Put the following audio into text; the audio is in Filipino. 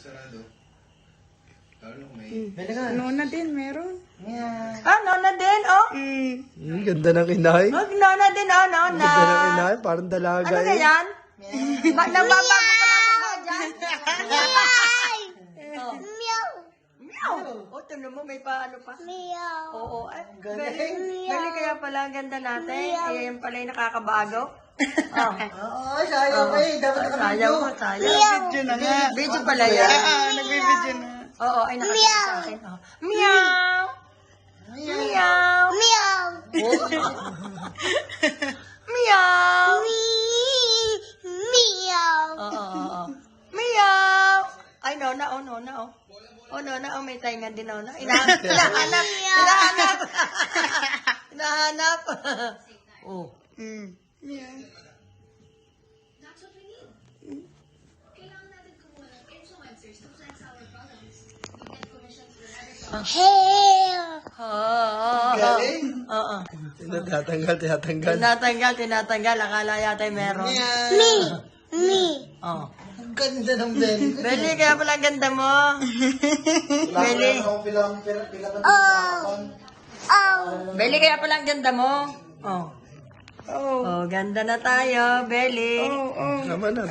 sarado. Lalo na kung may... Nona din, meron. Ah, nona din, oh. Ganda ng inay. Oh, nona din, oh, nona. Ganda ng inay, parang dalaga Ano na eh. yan? Nagbabago pa lang mukha dyan. Oh. Meow. Meow. Oh, tinan mo, may paano pa. Meow. Oo, ay, galing. Galing kaya pala ang ganda natin. Kaya yung pala yung nakakabago. Oh. Oo, sayang eh. Dapat Sayang mo, sayang. Video na nga. Video pala yan. Nagbibideo na. Oo, ay nakakita sa akin. Oh. Meow! Meow! Meow. Meow! Meow. Oo. Meow! Ay, nona, oh, nona, oh. Oh, nona, oh, may tainga din, nona. Hinahanap! Hinahanap! Hinahanap! Oh. Yeah. Hair. Galing. Oo. Tinatanggal. Tinatanggal. Akala yata meron. Me. Me. Oh. Ang ganda ng belly ko. Beli, kaya pala ang ganda mo. Beli. Oh. Beli, kaya pala ang ganda mo. Oh. Oh, ganda na tayo, Beli. Oh. Tama na.